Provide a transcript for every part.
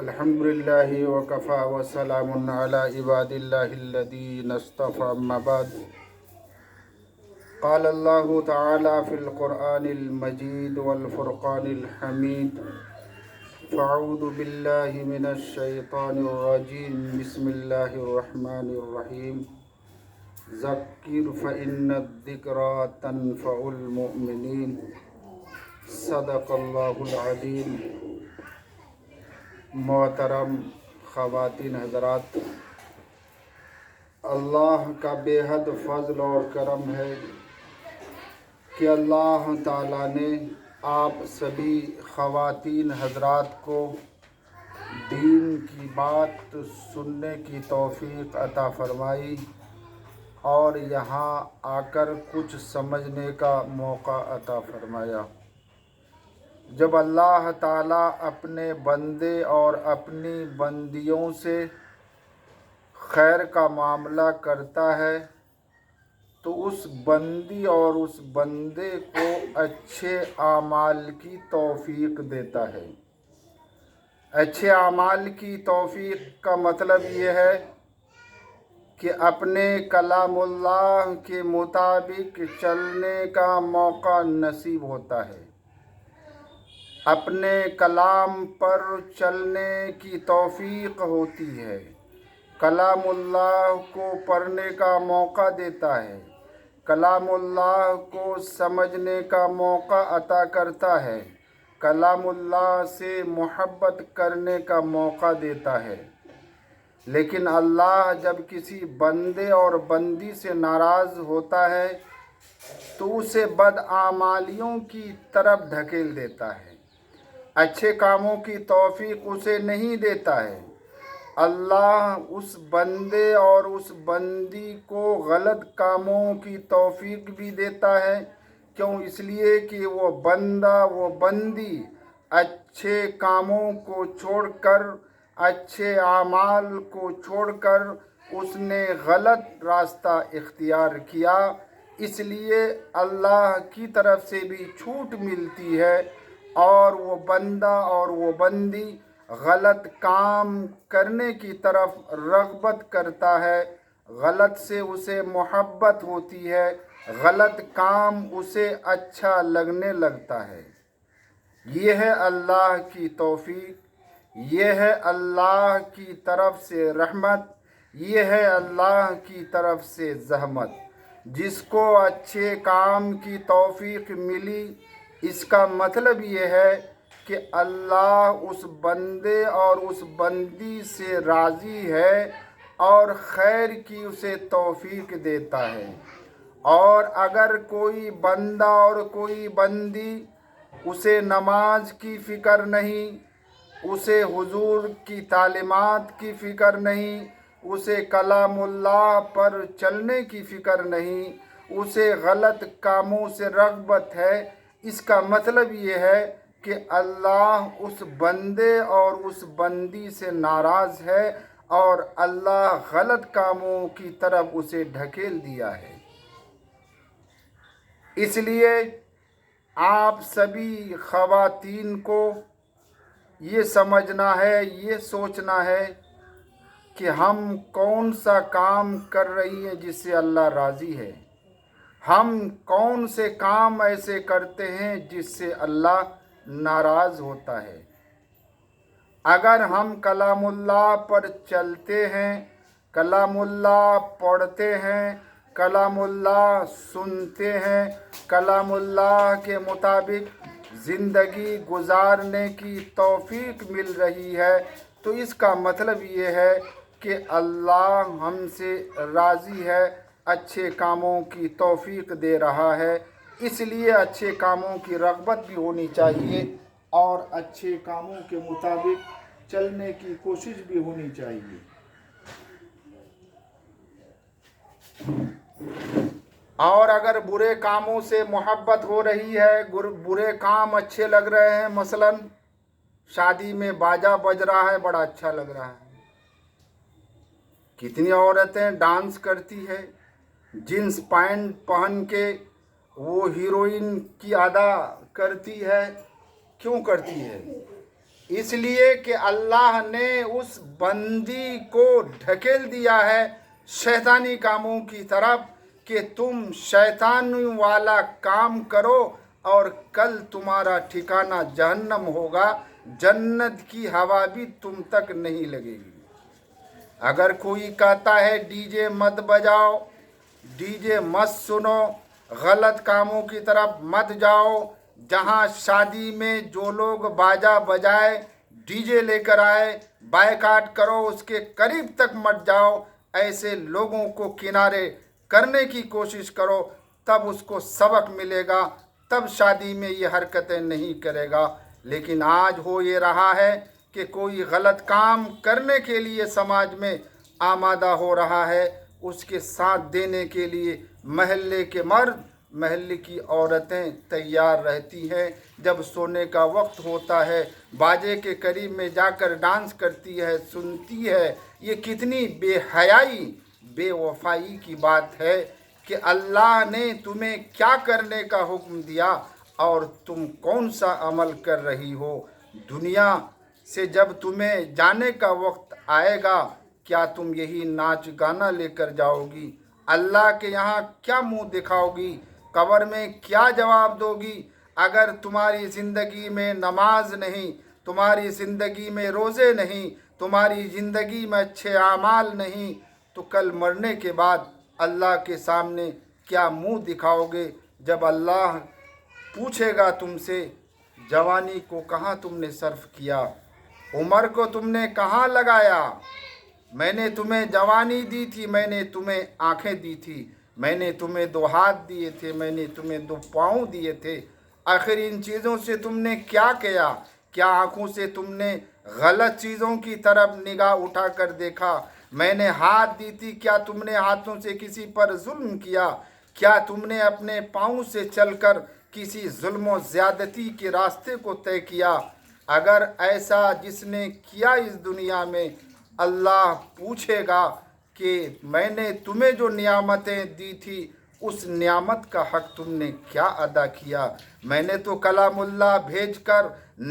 الحمدللہ وکفا وسلام علی عباد اللہ الذین اصطفى اما بعد قال اللہ تعالی فی القرآن المجید والفرقان الحمید فاعوذ باللہ من الشیطان الرجیم بسم اللہ الرحمن الرحیم ذکر فإن الذکرى تنفع المؤمنین صدق اللہ العظیم۔ محترم خواتین حضرات، اللہ کا بے حد فضل اور کرم ہے کہ اللہ تعالیٰ نے آپ سبھی خواتین حضرات کو دین کی بات سننے کی توفیق عطا فرمائی اور یہاں آ کر کچھ سمجھنے کا موقع عطا فرمایا۔ جب اللہ تعالیٰ اپنے بندے اور اپنی بندیوں سے خیر کا معاملہ کرتا ہے تو اس بندی اور اس بندے کو اچھے اعمال کی توفیق دیتا ہے۔ اچھے اعمال کی توفیق کا مطلب یہ ہے کہ اپنے کلام اللہ کے مطابق چلنے کا موقع نصیب ہوتا ہے، اپنے کلام پر چلنے کی توفیق ہوتی ہے، کلام اللہ کو پڑھنے کا موقع دیتا ہے، کلام اللہ کو سمجھنے کا موقع عطا کرتا ہے، کلام اللہ سے محبت کرنے کا موقع دیتا ہے۔ لیکن اللہ جب کسی بندے اور بندی سے ناراض ہوتا ہے تو اسے بدعمالیوں کی طرف دھکیل دیتا ہے، اچھے کاموں کی توفیق اسے نہیں دیتا ہے۔ اللہ اس بندے اور اس بندی کو غلط کاموں کی توفیق بھی دیتا ہے، کیوں؟ اس لیے کہ وہ بندہ وہ بندی اچھے کاموں کو چھوڑ کر، اچھے اعمال کو چھوڑ کر اس نے غلط راستہ اختیار کیا، اس لیے اللہ کی طرف سے بھی چھوٹ ملتی ہے اور وہ بندہ اور وہ بندی غلط کام کرنے کی طرف رغبت کرتا ہے، غلط سے اسے محبت ہوتی ہے، غلط کام اسے اچھا لگنے لگتا ہے۔ یہ ہے اللہ کی توفیق، یہ ہے اللہ کی طرف سے رحمت، یہ ہے اللہ کی طرف سے زحمت۔ جس کو اچھے کام کی توفیق ملی، اس کا مطلب یہ ہے کہ اللہ اس بندے اور اس بندی سے راضی ہے اور خیر کی اسے توفیق دیتا ہے۔ اور اگر کوئی بندہ اور کوئی بندی اسے نماز کی فکر نہیں، اسے حضور کی تعلیمات کی فکر نہیں، اسے کلام اللہ پر چلنے کی فکر نہیں، اسے غلط کاموں سے رغبت ہے، اس کا مطلب یہ ہے کہ اللہ اس بندے اور اس بندی سے ناراض ہے اور اللہ غلط کاموں کی طرف اسے ڈھکیل دیا ہے۔ اس لیے آپ سبھی خواتین کو یہ سمجھنا ہے، یہ سوچنا ہے کہ ہم کون سا کام کر رہی ہیں جس سے اللہ راضی ہے، ہم کون سے کام ایسے کرتے ہیں جس سے اللہ ناراض ہوتا ہے۔ اگر ہم کلام اللہ پر چلتے ہیں، کلام اللہ پڑھتے ہیں، کلام اللہ سنتے ہیں، کلام اللہ کے مطابق زندگی گزارنے کی توفیق مل رہی ہے، تو اس کا مطلب یہ ہے کہ اللہ ہم سے راضی ہے، اچھے کاموں کی توفیق دے رہا ہے۔ اس لیے اچھے کاموں کی رغبت بھی ہونی چاہیے اور اچھے کاموں کے مطابق چلنے کی کوشش بھی ہونی چاہیے۔ اور اگر برے کاموں سے محبت ہو رہی ہے، برے کام اچھے لگ رہے ہیں، مثلاً شادی میں باجا بج رہا ہے، بڑا اچھا لگ رہا ہے، کتنی عورتیں ڈانس کرتی ہے، جینس پینٹ پہن کے وہ ہیروئن کی ادا کرتی ہے، کیوں کرتی ہے؟ اس لیے کہ اللہ نے اس بندی کو ڈھکیل دیا ہے شیطانی کاموں کی طرف کہ تم شیطانی والا کام کرو اور کل تمہارا ٹھکانہ جہنم ہوگا، جنت کی ہوا بھی تم تک نہیں لگے گی۔ اگر کوئی کہتا ہے ڈی جے مت بجاؤ، ڈی جے مت سنو، غلط کاموں کی طرف مت جاؤ، جہاں شادی میں جو لوگ باجا بجائے ڈی جے لے کر آئے بائیکاٹ کرو، اس کے قریب تک مت جاؤ، ایسے لوگوں کو کنارے کرنے کی کوشش کرو، تب اس کو سبق ملے گا، تب شادی میں یہ حرکتیں نہیں کرے گا۔ لیکن آج ہو یہ رہا ہے کہ کوئی غلط کام کرنے کے لیے سماج میں آمادہ ہو رہا ہے، اس کے ساتھ دینے کے لیے محلے کے مرد، محلے کی عورتیں تیار رہتی ہیں۔ جب سونے کا وقت ہوتا ہے باجے کے قریب میں جا کر ڈانس کرتی ہے، سنتی ہے۔ یہ کتنی بے حیائی، بے وفائی کی بات ہے کہ اللہ نے تمہیں کیا کرنے کا حکم دیا اور تم کون سا عمل کر رہی ہو۔ دنیا سے جب تمہیں جانے کا وقت آئے گا، کیا تم یہی ناچ گانا لے کر جاؤ گی؟ اللہ کے یہاں کیا منہ دکھاؤ گی؟ قبر میں کیا جواب دو گی؟ اگر تمہاری زندگی میں نماز نہیں، تمہاری زندگی میں روزے نہیں، تمہاری زندگی میں اچھے اعمال نہیں، تو کل مرنے کے بعد اللہ کے سامنے کیا منہ دکھاؤ گے؟ جب اللہ پوچھے گا تم سے جوانی کو کہاں تم نے صرف کیا، عمر کو تم نے کہاں لگایا؟ میں نے تمہیں جوانی دی تھی، میں نے تمہیں آنکھیں دی تھی، میں نے تمہیں 2 ہاتھ دیے تھے، میں نے تمہیں 2 پاؤں دیے تھے، آخر ان چیزوں سے تم نے کیا کیا؟ کیا آنکھوں سے تم نے غلط چیزوں کی طرف نگاہ اٹھا کر دیکھا؟ میں نے ہاتھ دی تھی، کیا تم نے ہاتھوں سے کسی پر ظلم کیا؟ کیا تم نے اپنے پاؤں سے چل کر کسی ظلم و زیادتی کے راستے کو طے کیا؟ اگر ایسا جس نے کیا اس دنیا میں، اللہ پوچھے گا کہ میں نے تمہیں جو نعمتیں دی تھی اس نعمت کا حق تم نے کیا ادا کیا؟ میں نے تو کلام اللہ بھیج کر،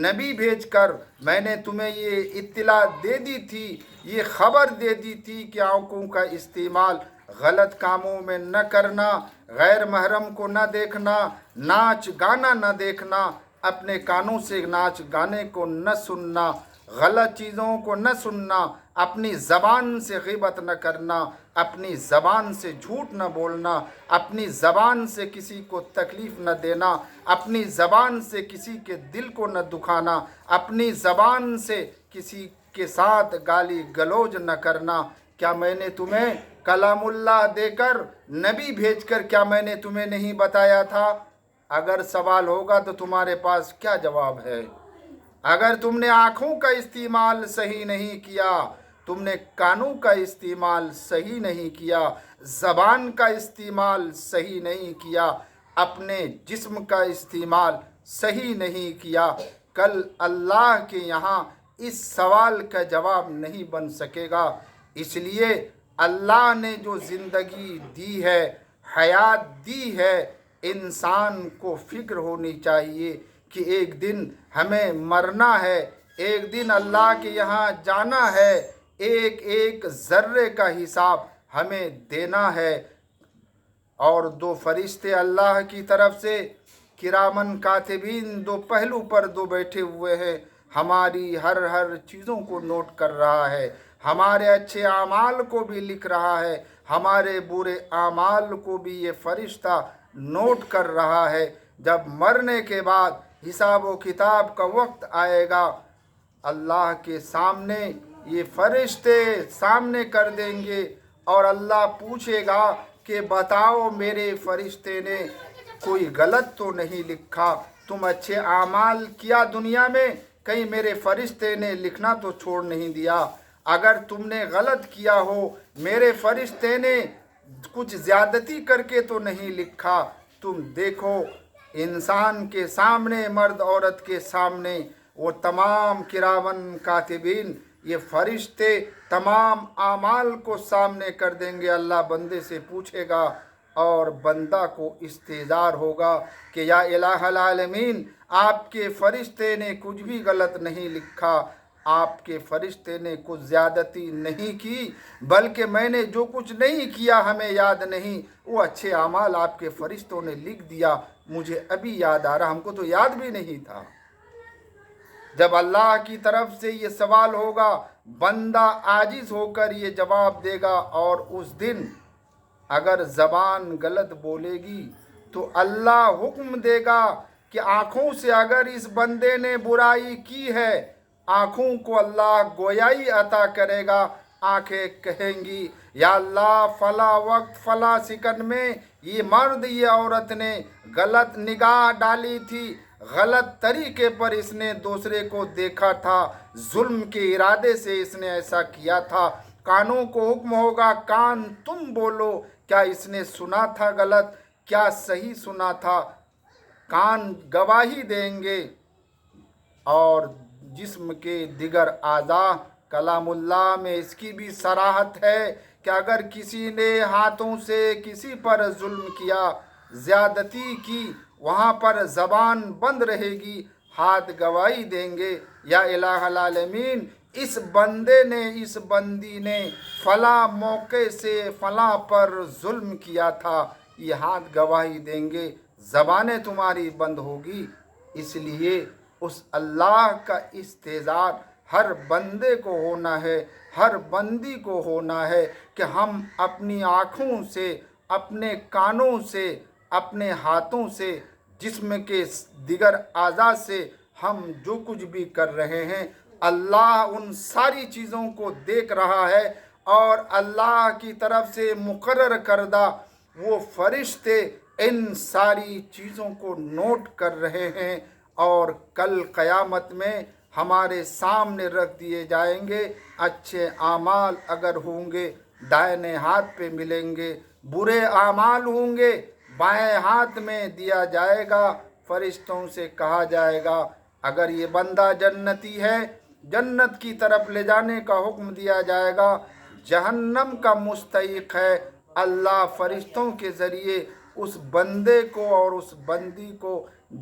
نبی بھیج کر میں نے تمہیں یہ اطلاع دے دی تھی، یہ خبر دے دی تھی کہ آنکھوں کا استعمال غلط کاموں میں نہ کرنا، غیر محرم کو نہ دیکھنا، ناچ گانا نہ دیکھنا، اپنے کانوں سے ناچ گانے کو نہ سننا، غلط چیزوں کو نہ سننا، اپنی زبان سے غیبت نہ کرنا، اپنی زبان سے جھوٹ نہ بولنا، اپنی زبان سے کسی کو تکلیف نہ دینا، اپنی زبان سے کسی کے دل کو نہ دکھانا، اپنی زبان سے کسی کے ساتھ گالی گلوج نہ کرنا۔ کیا میں نے تمہیں کلام اللہ دے کر، نبی بھیج کر کیا میں نے تمہیں نہیں بتایا تھا؟ اگر سوال ہوگا تو تمہارے پاس کیا جواب ہے؟ اگر تم نے آنکھوں کا استعمال صحیح نہیں کیا، تم نے کانوں کا استعمال صحیح نہیں کیا، زبان کا استعمال صحیح نہیں کیا، اپنے جسم کا استعمال صحیح نہیں کیا، کل اللہ کے یہاں اس سوال کا جواب نہیں بن سکے گا۔ اس لیے اللہ نے جو زندگی دی ہے، حیات دی ہے، انسان کو فکر ہونی چاہیے کہ ایک دن ہمیں مرنا ہے، ایک دن اللہ کے یہاں جانا ہے، ایک ایک ذرے کا حساب ہمیں دینا ہے۔ اور 2 فرشتے اللہ کی طرف سے کرامن کاتبین 2 پہلو پر 2 بیٹھے ہوئے ہیں، ہماری ہر چیزوں کو نوٹ کر رہا ہے، ہمارے اچھے اعمال کو بھی لکھ رہا ہے، ہمارے برے اعمال کو بھی یہ فرشتہ نوٹ کر رہا ہے۔ جب مرنے کے بعد حساب و کتاب کا وقت آئے گا، اللہ کے سامنے یہ فرشتے سامنے کر دیں گے اور اللہ پوچھے گا کہ بتاؤ میرے فرشتے نے کوئی غلط تو نہیں لکھا؟ تم اچھے اعمال کیا دنیا میں، کہیں میرے فرشتے نے لکھنا تو چھوڑ نہیں دیا؟ اگر تم نے غلط کیا ہو، میرے فرشتے نے کچھ زیادتی کر کے تو نہیں لکھا؟ تم دیکھو انسان کے سامنے، مرد عورت کے سامنے، وہ تمام کرامن کاتبین، یہ فرشتے تمام اعمال کو سامنے کر دیں گے۔ اللہ بندے سے پوچھے گا اور بندہ کو استحضار ہوگا کہ یا الہ العالمین، آپ کے فرشتے نے کچھ بھی غلط نہیں لکھا، آپ کے فرشتے نے کچھ زیادتی نہیں کی، بلکہ میں نے جو کچھ نہیں کیا ہمیں یاد نہیں، وہ اچھے اعمال آپ کے فرشتوں نے لکھ دیا، مجھے ابھی یاد آ رہا، ہم کو تو یاد بھی نہیں تھا۔ جب اللہ کی طرف سے یہ سوال ہوگا، بندہ عاجز ہو کر یہ جواب دے گا، اور اس دن اگر زبان غلط بولے گی تو اللہ حکم دے گا کہ آنکھوں سے اگر اس بندے نے برائی کی ہے، آنکھوں کو اللہ گویائی عطا کرے گا، آنکھیں کہیں گی یا اللہ فلاں وقت فلاں سیکنڈ میں یہ مرد یہ عورت نے غلط نگاہ ڈالی تھی، غلط طریقے پر اس نے دوسرے کو دیکھا تھا، ظلم کے ارادے سے اس نے ایسا کیا تھا۔ کانوں کو حکم ہوگا، کان تم بولو، کیا اس نے سنا تھا غلط، کیا صحیح سنا تھا؟ کان گواہی دیں گے۔ اور جسم کے دیگر اعضاء، کلام اللہ میں اس کی بھی صراحت ہے کہ اگر کسی نے ہاتھوں سے کسی پر ظلم کیا، زیادتی کی، وہاں پر زبان بند رہے گی، ہاتھ گواہی دیں گے یا الہ العالمین، اس بندے نے اس بندی نے فلاں موقع سے فلاں پر ظلم کیا تھا، یہ ہاتھ گواہی دیں گے، زبانیں تمہاری بند ہوگی۔ اس لیے اس اللہ کا استحضار ہر بندے کو ہونا ہے، ہر بندی کو ہونا ہے کہ ہم اپنی آنکھوں سے، اپنے کانوں سے، اپنے ہاتھوں سے، جسم کے دیگر اعضاء سے ہم جو کچھ بھی کر رہے ہیں، اللہ ان ساری چیزوں کو دیکھ رہا ہے، اور اللہ کی طرف سے مقرر کردہ وہ فرشتے ان ساری چیزوں کو نوٹ کر رہے ہیں، اور کل قیامت میں ہمارے سامنے رکھ دیے جائیں گے۔ اچھے اعمال اگر ہوں گے دائیں ہاتھ پہ ملیں گے، برے اعمال ہوں گے بائیں ہاتھ میں دیا جائے گا۔ فرشتوں سے کہا جائے گا اگر یہ بندہ جنتی ہے، جنت کی طرف لے جانے کا حکم دیا جائے گا، جہنم کا مستحق ہے، اللہ فرشتوں کے ذریعے اس بندے کو اور اس بندی کو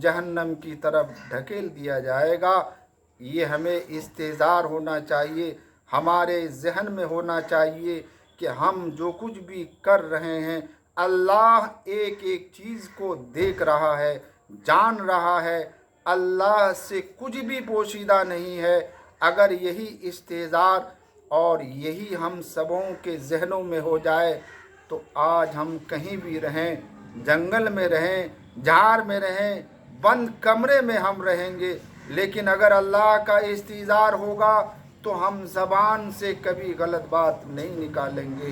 جہنم کی طرف ڈھکیل دیا جائے گا۔ یہ ہمیں استحضار ہونا چاہیے، ہمارے ذہن میں ہونا چاہیے کہ ہم جو کچھ بھی کر رہے ہیں، اللہ ایک ایک چیز کو دیکھ رہا ہے، جان رہا ہے، اللہ سے کچھ بھی پوشیدہ نہیں ہے۔ اگر یہی استحضار اور یہی ہم سبوں کے ذہنوں میں ہو جائے تو آج ہم کہیں بھی رہیں، جنگل میں رہیں، جھاڑ میں رہیں، بند کمرے میں ہم رہیں گے، لیکن اگر اللہ کا استحضار ہوگا تو ہم زبان سے کبھی غلط بات نہیں نکالیں گے،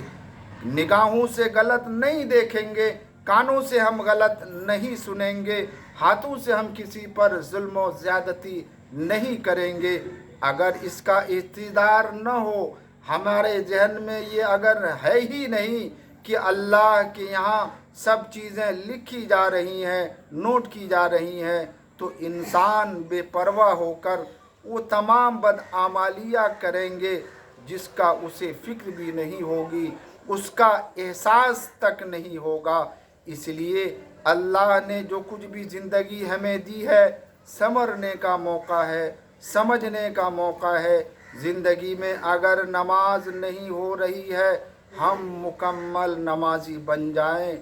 نگاہوں سے غلط نہیں دیکھیں گے، کانوں سے ہم غلط نہیں سنیں گے، ہاتھوں سے ہم کسی پر ظلم و زیادتی نہیں کریں گے۔ اگر اس کا استحضار نہ ہو، ہمارے ذہن میں یہ اگر ہے ہی نہیں کہ اللہ کے یہاں سب چیزیں لکھی جا رہی ہیں، نوٹ کی جا رہی ہیں، تو انسان بے پرواہ ہو کر وہ تمام بدعمالیاں کریں گے جس کا اسے فکر بھی نہیں ہوگی، اس کا احساس تک نہیں ہوگا۔ اس لیے اللہ نے جو کچھ بھی زندگی ہمیں دی ہے، سنورنے کا موقع ہے، سمجھنے کا موقع ہے۔ زندگی میں اگر نماز نہیں ہو رہی ہے، ہم مکمل نمازی بن جائیں،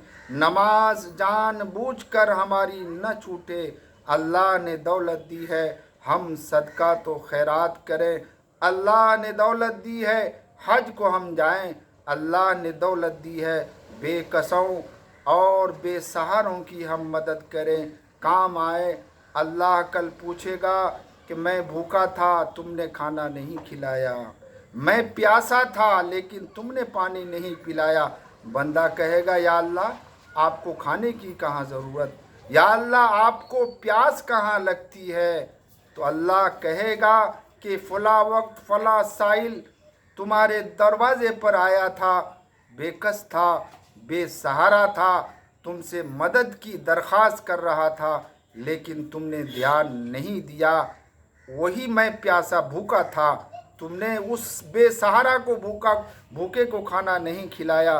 نماز جان بوجھ کر ہماری نہ چھوٹے۔ اللہ نے دولت دی ہے، ہم صدقہ تو خیرات کریں۔ اللہ نے دولت دی ہے، حج کو ہم جائیں۔ اللہ نے دولت دی ہے، بے کسوں اور بے سہاروں کی ہم مدد کریں، کام آئے۔ اللہ کل پوچھے گا کہ میں بھوکا تھا، تم نے کھانا نہیں کھلایا، میں پیاسا تھا لیکن تم نے پانی نہیں پلایا۔ بندہ کہے گا یا اللہ آپ کو کھانے کی کہاں ضرورت، یا اللہ آپ کو پیاس کہاں لگتی ہے؟ تو اللہ کہے گا کہ فلاں وقت فلاں سائل تمہارے دروازے پر آیا تھا، بے کس تھا، بے سہارا تھا، تم سے مدد کی درخواست کر رہا تھا لیکن تم نے دھیان نہیں دیا۔ وہی میں پیاسا بھوکا تھا، تم نے اس بے سہارا کو بھوکے کو کھانا نہیں کھلایا۔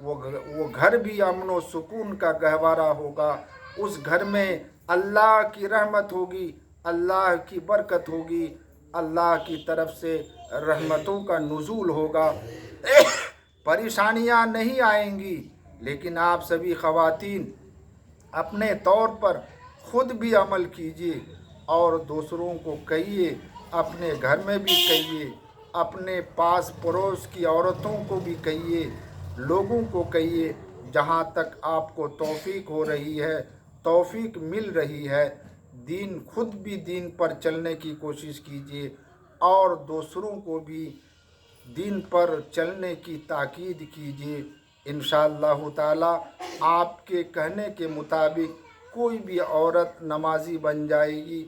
وہ گھر بھی امن و سکون کا گہوارہ ہوگا، اس گھر میں اللہ کی رحمت ہوگی، اللہ کی برکت ہوگی، اللہ کی طرف سے رحمتوں کا نزول ہوگا، پریشانیاں نہیں آئیں گی۔ لیکن آپ سبھی خواتین اپنے طور پر خود بھی عمل کیجیے اور دوسروں کو کہیے، اپنے گھر میں بھی کہیے، اپنے پاس پڑوس کی عورتوں کو بھی کہیے، لوگوں کو کہیے، جہاں تک آپ کو توفیق ہو رہی ہے، توفیق مل رہی ہے، خود بھی دین پر چلنے کی کوشش کیجیے اور دوسروں کو بھی دین پر چلنے کی تاکید کیجیے۔ انشاءاللہ تعالی آپ کے کہنے کے مطابق کوئی بھی عورت نمازی بن جائے گی،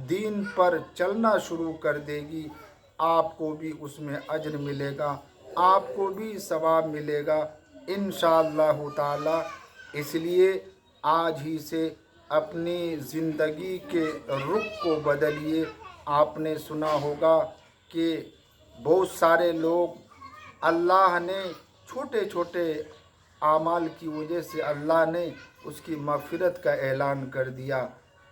دین پر چلنا شروع کر دے گی، آپ کو بھی اس میں اجر ملے گا، آپ کو بھی ثواب ملے گا انشاءاللہ تعالی۔ اس لیے آج ہی سے اپنی زندگی کے رخ کو بدلیے۔ آپ نے سنا ہوگا کہ بہت سارے لوگ اللہ نے چھوٹے چھوٹے اعمال کی وجہ سے اللہ نے اس کی مغفرت کا اعلان کر دیا۔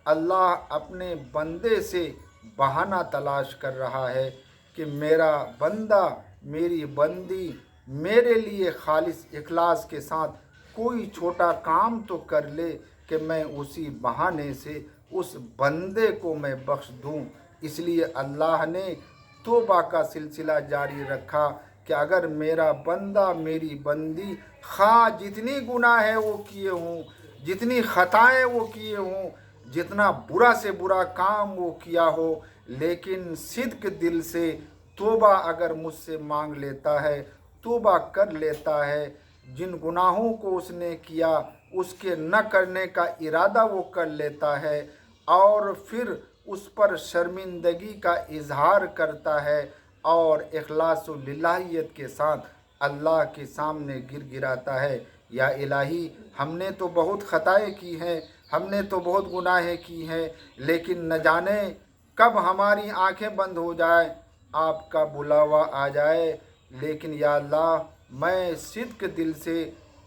اللہ اپنے بندے سے بہانہ تلاش کر رہا ہے کہ میرا بندہ، میری بندی میرے لیے خالص اخلاص کے ساتھ کوئی چھوٹا کام تو کر لے کہ میں اسی بہانے سے اس بندے کو میں بخش دوں۔ اس لیے اللہ نے توبہ کا سلسلہ جاری رکھا کہ اگر میرا بندہ، میری بندی خواہ جتنی گناہ ہے وہ کیے ہوں، جتنی خطائیں وہ کیے ہوں، جتنا برا سے برا کام وہ کیا ہو، لیکن صدق دل سے توبہ اگر مجھ سے مانگ لیتا ہے، توبہ کر لیتا ہے، جن گناہوں کو اس نے کیا اس کے نہ کرنے کا ارادہ وہ کر لیتا ہے اور پھر اس پر شرمندگی کا اظہار کرتا ہے اور اخلاص و للہیت کے ساتھ اللہ کے سامنے گر گراتا ہے، یا الہی ہم نے تو بہت خطائیں کی ہیں، ہم نے تو بہت گناہیں کی ہیں، لیکن نہ جانے کب ہماری آنکھیں بند ہو جائیں، آپ کا بلاوا آ جائے، لیکن یا اللہ میں صدق دل سے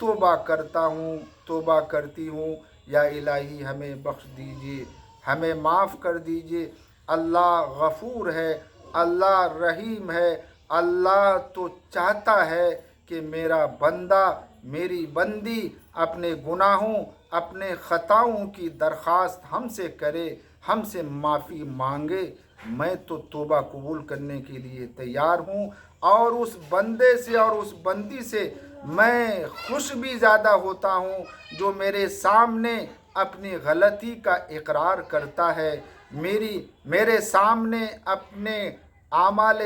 توبہ کرتا ہوں، توبہ کرتی ہوں، یا الہی ہمیں بخش دیجیے، ہمیں معاف کر دیجیے۔ اللہ غفور ہے، اللہ رحیم ہے، اللہ تو چاہتا ہے کہ میرا بندہ، میری بندی اپنے گناہوں، اپنے خطاؤں کی درخواست ہم سے کرے، ہم سے معافی مانگے۔ میں تو توبہ قبول کرنے کے لیے تیار ہوں اور اس بندے سے اور اس بندی سے میں خوش بھی زیادہ ہوتا ہوں جو میرے سامنے اپنی غلطی کا اقرار کرتا ہے، میرے سامنے اپنے اعمال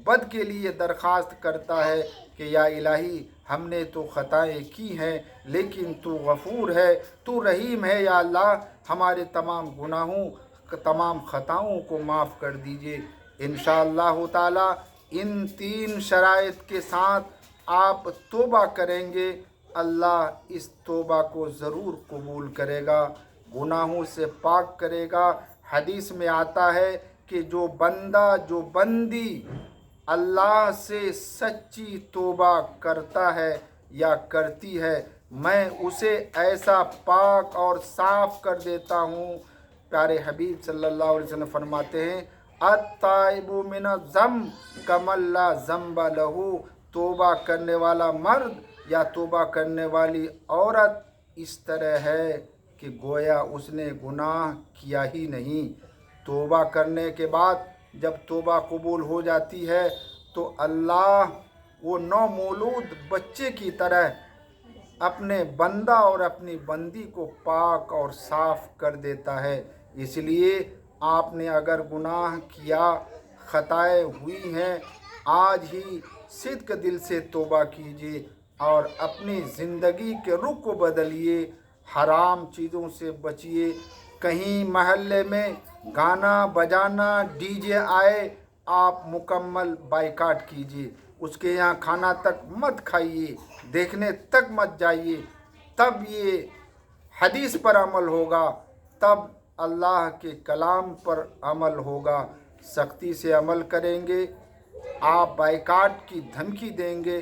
بد کے لیے درخواست کرتا ہے کہ یا الہی ہم نے تو خطائیں کی ہیں لیکن تو غفور ہے، تو رحیم ہے، یا اللہ ہمارے تمام گناہوں، تمام خطاؤں کو معاف کر دیجئے۔ انشاءاللہ تعالی ان 3 شرائط کے ساتھ آپ توبہ کریں گے، اللہ اس توبہ کو ضرور قبول کرے گا، گناہوں سے پاک کرے گا۔ حدیث میں آتا ہے کہ جو بندہ، جو بندی اللہ سے سچی توبہ کرتا ہے یا کرتی ہے، میں اسے ایسا پاک اور صاف کر دیتا ہوں۔ پیارے حبیب صلی اللہ علیہ وسلم فرماتے ہیں التائب من الذنب کمن لا ذنب لہ، توبہ کرنے والا مرد یا توبہ کرنے والی عورت اس طرح ہے کہ گویا اس نے گناہ کیا ہی نہیں۔ توبہ کرنے کے بعد جب توبہ قبول ہو جاتی ہے تو اللہ وہ نومولود بچے کی طرح اپنے بندہ اور اپنی بندی کو پاک اور صاف کر دیتا ہے۔ اس لیے آپ نے اگر گناہ کیا، خطائیں ہوئی ہیں، آج ہی صدق دل سے توبہ کیجیے اور اپنی زندگی کے رخ کو بدلیے، حرام چیزوں سے بچیے۔ کہیں محلے میں گانا بجانا ڈی جے آئے، آپ مکمل بائیکاٹ کیجیے، اس کے یہاں کھانا تک مت کھائیے، دیکھنے تک مت جائیے، تب یہ حدیث پر عمل ہوگا، تب اللہ کے کلام پر عمل ہوگا۔ سختی سے عمل کریں گے، آپ بائیکاٹ کی دھمکی دیں گے،